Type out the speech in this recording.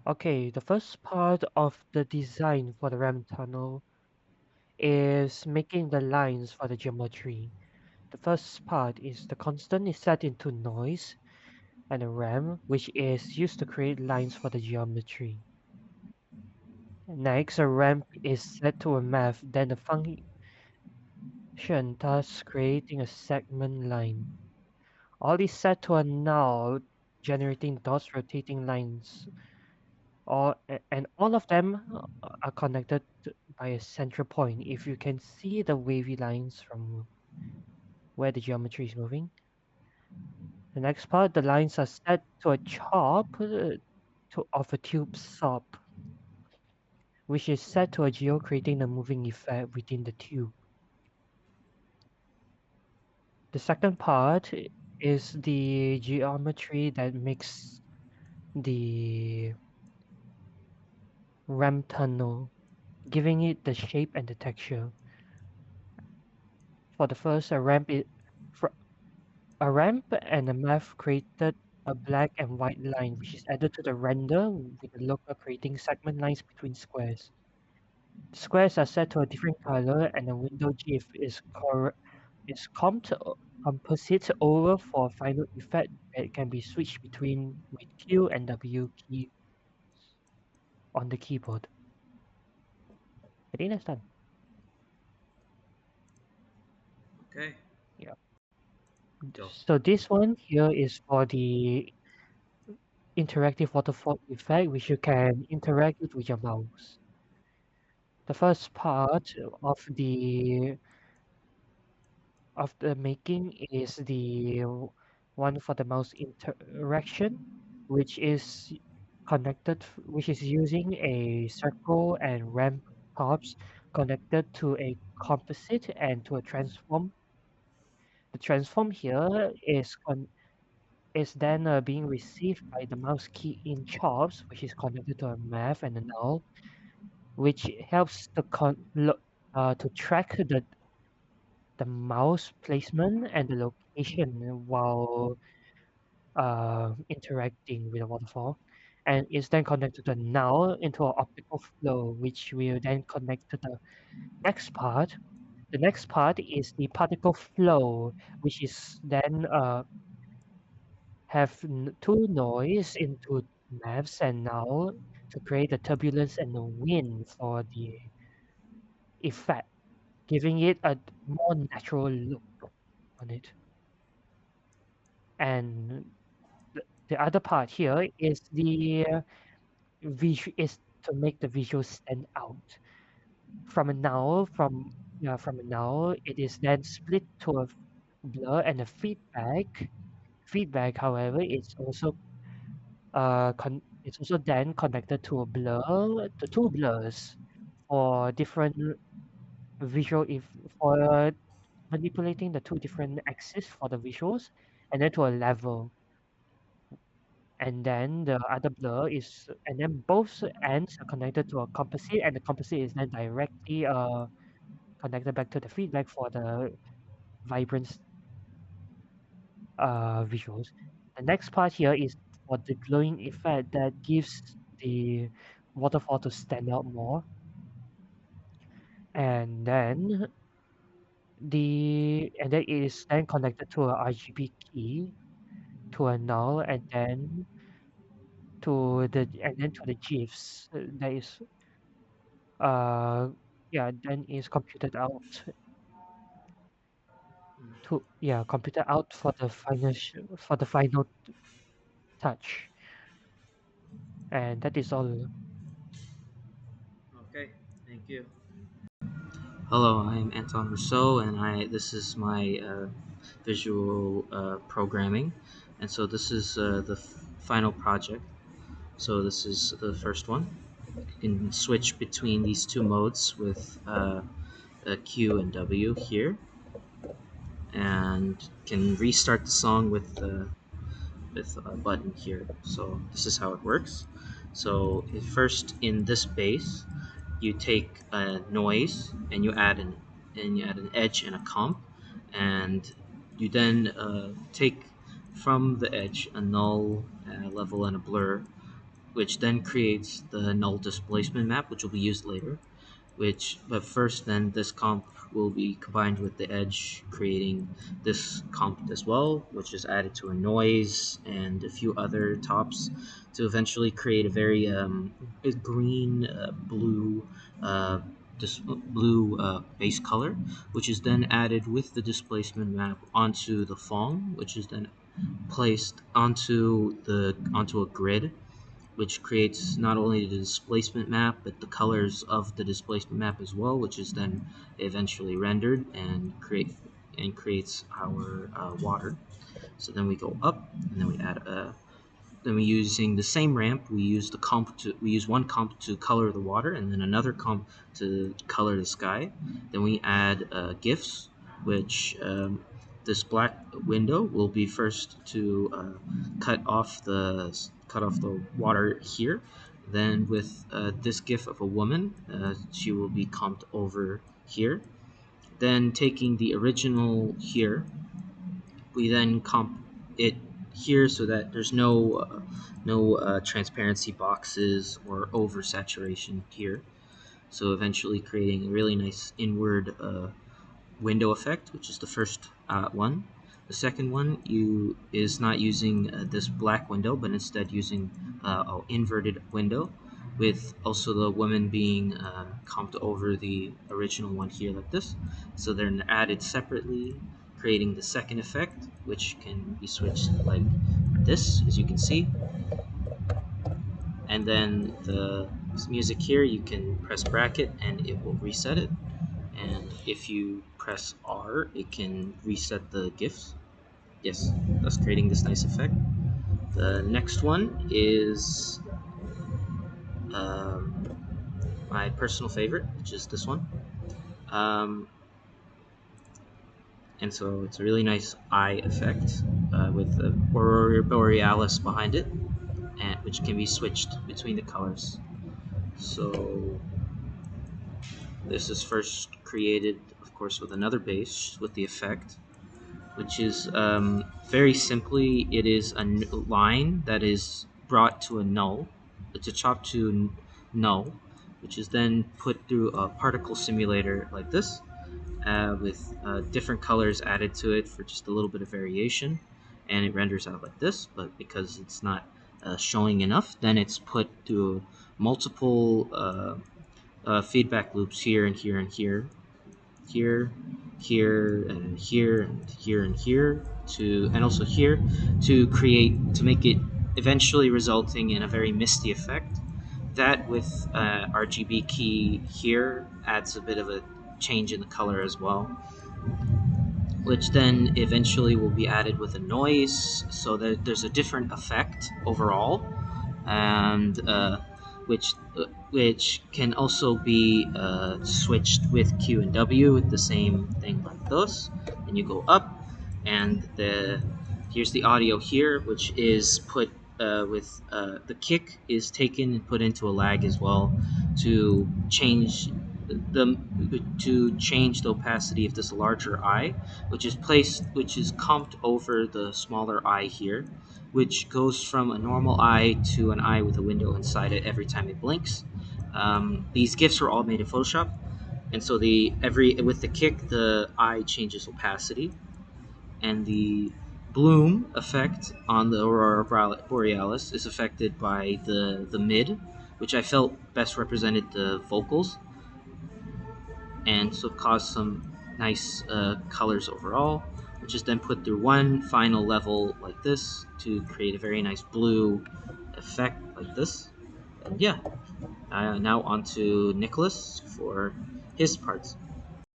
Okay, the first part of the design for the ramp tunnel is making the lines for the geometry. The first part is the constant is set into noise and a ramp, which is used to create lines for the geometry. Next, a ramp is set to a math, then the function thus creating a segment line. All is set to a null, generating dots, rotating lines. And all of them are connected by a central point. If you can see the wavy lines from where the geometry is moving. The next part, the lines are set to a chop of a tube stop, which is set to a geo, creating a moving effect within the tube. The second part is the geometry that makes the ramp tunnel, giving it the shape and the texture. For the first, a ramp and a math created a black and white line, which is added to the render with the local creating segment lines between squares. The squares are set to a different color, and the window GIF is composite over for a final effect that can be switched between with Q and W key on the keyboard. I think that's done. Okay, Yeah. go. So this one here is for the interactive waterfall effect, which you can interact it with your mouse. The first part of the making is the one for the mouse interaction, which is which is using a circle and ramp tops connected to a composite and to a transform. The transform here is then being received by the mouse key in chops, which is connected to a math and a null, which helps to track the mouse placement and the location while interacting with the waterfall, and is then connected to the null into an optical flow, which will then connect to the next part. The next part is the particle flow, which is then have two noise into maps and null to create the turbulence and the wind for the effect, giving it a more natural look on it. And the other part here is is to make the visual stand out. From a null, from a null, it is then split to a blur and a feedback. Feedback, however, it's also then connected to a blur, to two blurs for different visual if for manipulating the two different axes for the visuals, and then to a level. And then the other blur is, and then both ends are connected to a composite, and the composite is then directly connected back to the feedback for the vibrance visuals. The next part here is for the glowing effect that gives the waterfall to stand out more. And then it is then connected to a RGB key to a null, and then to the GIFs that is uh then is computed out computed out for the for the final touch, and that is all. Okay, thank you. Hello, I'm Anton Rousseau, and I this is my visual programming, and so this is the final project. So this is the first one. You can switch between these two modes with Q and W here, and can restart the song with a button here. So this is how it works. So first in this bass, you take a noise and you add an edge and a comp, and you then take from the edge a null, level, and a blur, which then creates the null displacement map, which will be used later. But first, then this comp will be combined with the edge, creating this comp as well, which is added to a noise and a few other tops to eventually create a very a green, blue, blue base color, which is then added with the displacement map onto the Phong, which is then placed onto a grid, which creates not only the displacement map but the colors of the displacement map as well, which is then eventually rendered and creates our water. So then we go up, and then we add a then we using the same ramp. We use one comp to color the water, and then another comp to color the sky. Then we add gifs, which this black window will be first to cut off the water here. Then with this gif of a woman, she will be comped over here. Then taking the original here, we then comp it here so that there's no transparency boxes or oversaturation here. So eventually creating a really nice inward window effect, which is the first one. The second one is not using this black window, but instead using an inverted window, with also the woman being comped over the original one here like this. So they're added separately, creating the second effect, which can be switched like this, as you can see. And then the music here, you can press bracket and it will reset it. And if you press R, it can reset the GIFs. Yes, thus creating this nice effect. The next one is um, my personal favorite, which is this one. Um, and so it's a really nice eye effect with the Aurora Borealis behind it, and which can be switched between the colors. So this is first created, of course, with another base with the effect, which is very simply, it is a line that is brought to a null. It's a chop to null, which is then put through a particle simulator like this, with different colors added to it for just a little bit of variation, and it renders out like this. But because it's not showing enough, then it's put through multiple feedback loops here and here and here, here, and here, and here, and here, and also here, to make it eventually resulting in a very misty effect. That with RGB key here adds a bit of a change in the color as well, which then eventually will be added with a noise, so that there's a different effect overall, and which can also be switched with Q and W with the same thing like this. And you go up, and here's the audio here, which is put with the kick is taken and put into a lag as well to change the opacity of this larger eye, which is comped over the smaller eye here, which goes from a normal eye to an eye with a window inside it every time it blinks. These GIFs are all made in Photoshop, and so with the kick, the eye changes opacity, and the bloom effect on the Aurora Borealis is affected by the mid, which I felt best represented the vocals, and so caused some nice colors overall, which is then put through one final level like this to create a very nice blue effect like this. And yeah, now on to Nicholas for his parts.